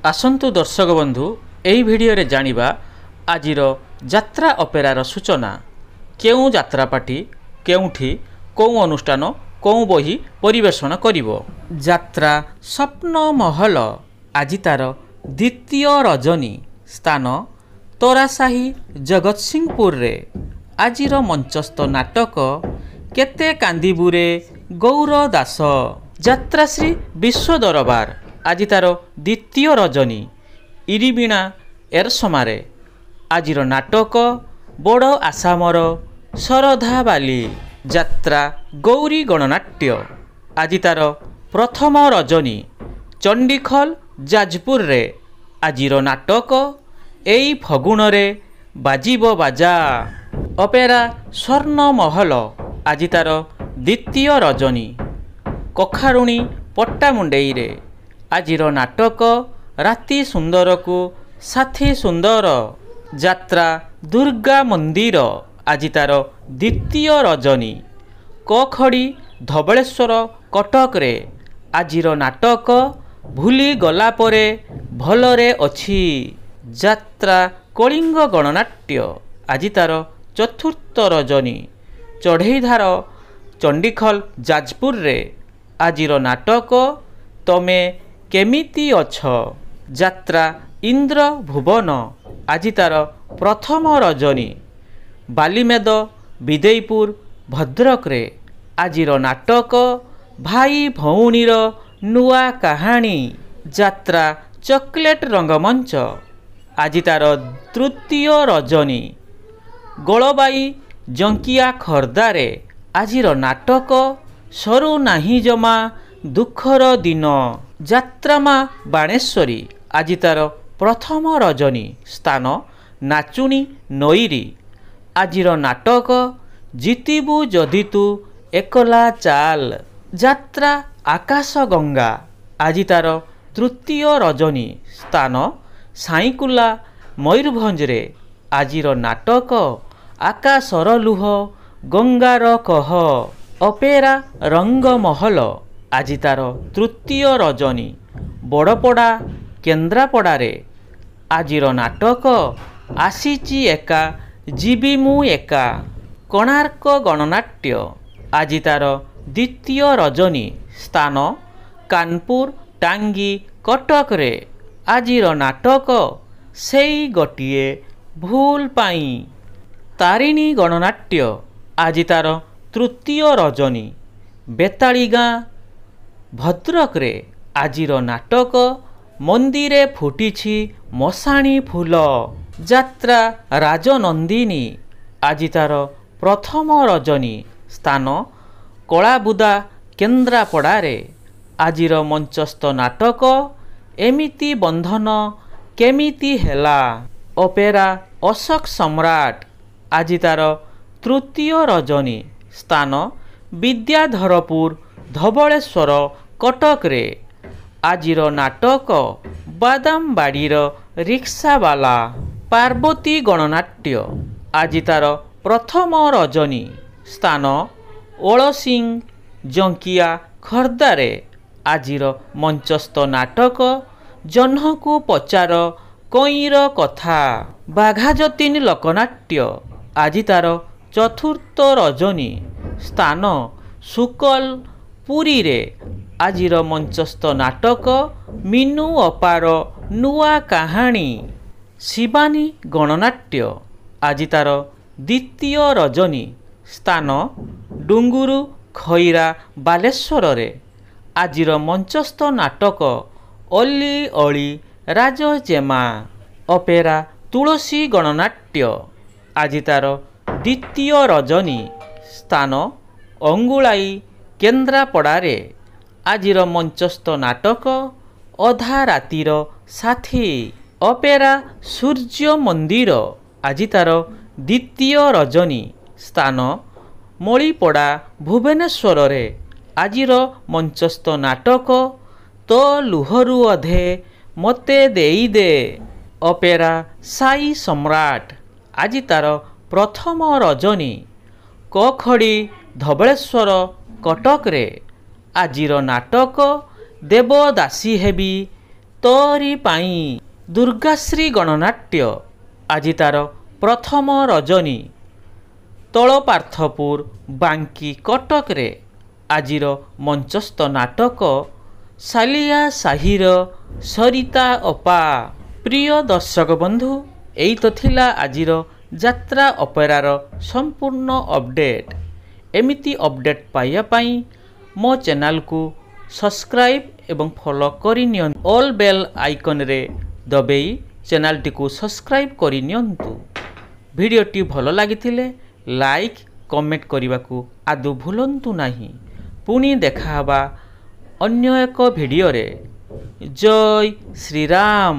आसंतु दर्शक बंधु एही भिडियो रे जानिबा आजिर यात्रा अपेरार सूचना केउं यात्रापाटी केउंठी कोउ अनुष्ठान कोउ बही परिवेषण करिवो। यात्रा स्वप्न महल आजि तार द्वितीय रजनी स्थान तोरासाही जगतसिंहपुर रे आजिर मंचस्थ नाटक केते कांदिबुरे गौर दास यात्राश्री विश्व दरबार आजि तार द्वितीय रजनी इरिबिणा एरसमारे आजिर नाटक बड़ आसामर शरधा बाली यात्रा गौरी गणनाट्य आजि तार प्रथम रजनी चंडीखल जाजपुर रे आजिर नाटक एई फगुण रे बाजिब बाजा। अपेरा स्वर्ण महल आजि तार द्वितीय रजनी कखारुणी पट्टामुंडेई रे आजिर नाटक राति सुंदर को साथी सुंदर यात्रा दुर्गा मंदिर आजि तार द्वितीय रजनी कखड़ी धबलेश्वर कटक रे आजिर नाटक भूली गला परे भलरे अछि यात्रा कलिंग गणनाट्य आजि तार चतुर्थ रजनी चढ़ईधार चंडीखल जाजपुर रे आजिर नाटक तमे केमिति अछ यात्रा इंद्र भुवन आजि तार प्रथम रजनी बालीमेद विदेईपुर भद्रक रे आजिर नाटक भाई भौणीर नुआ कहानी यात्रा चॉकलेट रंगमंच आजि तार तृतीय रजनी गोलबाई जंकिया खर्दारे आजिर नाटक सरू नाही जमा दुखर दिन यात्रा बाणेश्वरी आजि तार प्रथम रजनी स्थान नाचुणी नईरी आजिर नाटक जीतिबु जदि तू एकला चाल यात्रा आकाश गंगा आजि तार तृतीय रजनी स्थान साईकुला मयूरभंज रे आजिर नाटक आकाशर लुह गंगार कह। अपेरा रंग महल आजि तार तृतीय रजनी बड़पड़ा केन्द्रापड़ा रे आजिर नाटक आसीची एका जीवी मु एका कोणार्क गणनाट्य आजि तार द्वितीय रजनी स्थान कानपुर टांगी कटक रे आजिर नाटक सेई गोटिए भूल पाई तारिणी गणनाट्य आजि तार तृतीय रजनी बेताली गाँ भद्रक रे आजिर नाटक मंदिरे फुटिछि मशाणी फूल यात्रा राजनंदिनी आजि तार प्रथम रजनी स्थान कलाबुदा केन्द्रापड़ा रे आजिर मंचस्थ नाटक एमिति बंधन केमिति हेला। अपेरा अशोक सम्राट आजि तार तृतीय रजनी स्थान विद्याधरपुर धबलेश्वर कटक रे आजिर नाटक बादामबाड़ीर रिक्सावाला पार्वती गणनाट्य आजि तार प्रथम रजनी स्थान ओलसिंह जंकिया खर्दारे आजिर मंचस्थ नाटक जह्नकु पचार कईर कथा बाघाजतीन लोकनाट्य आजि तार चतुर्थ रजनी स्थान सुकल पुरी रे आजिर मंचस्थ नाटक मीनू अपार नुआ कहानी शिवानी गणनाट्य आजि तार द्वितीय रजनी स्थान डुंगुरु खैरा बालेश्वर रे आजिर मंचस्थ नाटक अली अली राजजेमा। अपेरा तुलसी गणनाट्य आजि तार द्वितीय रजनी स्थान अंगुलाई केन्द्रापड़ा रे आजिर मंचस्थ नाटक अधा रातिर साथी। अपेरा सूर्य मंदिर आजि तार द्वितीय रजनी स्थान मणिपड़ा भुवनेश्वर रे आजिर मंचस्थ नाटक तो लुहरु अधे मते देई दे। अपेरा साई सम्राट आजि तार प्रथम रजनी कखड़ी धबलेश्वर कटक रे आजिर नाटक देवदासी हेबी ତୋରି ପାଇଁ ଦୁର୍ଗାଶ୍ରୀ ଗଣନାଟ୍ୟ ଆଜି ତାର ପ୍ରଥମ ରଜନୀ। ତଳପାର୍ଥପୁର ବାଙ୍କି କଟକରେ ଆଜିର ମଞ୍ଚସ୍ଥ ନାଟକ ସାଲିଆ ସାହିର ସରିତା ଅପା। ପ୍ରିୟ ଦର୍ଶକ ବନ୍ଧୁ, ଏଇ ତ ଥିଲା ଆଜିର ଯାତ୍ରା ଅପେରାର ସମ୍ପୂର୍ଣ୍ଣ ଅପଡେଟ୍। ଏମିତି ଅପଡେଟ୍ ପାଇବା ପାଇଁ ମୋ ଚ୍ୟାନେଲକୁ ସବସ୍କ୍ରାଇବ୍ ଏବଂ ଫଲୋ କରିନିଅନ୍ତୁ। ଅଲ୍ ବେଲ୍ ଆଇକନ୍ରେ ଦବେଇ ଚ୍ୟାନେଲଟିକୁ ସବସ୍କ୍ରାଇବ୍ କରିନିଅନ୍ତୁ। ଭିଡ଼ିଓଟି ଭଲ ଲାଗିଥିଲେ ଲାଇକ୍ କମେଣ୍ଟ କରିବାକୁ ଆଦୌ ଭୁଲନ୍ତୁ ନାହିଁ। ପୁଣି ଦେଖାହେବା ଅନ୍ୟ ଏକ ଭିଡ଼ିଓରେ। ଜୟ ଶ୍ରୀରାମ।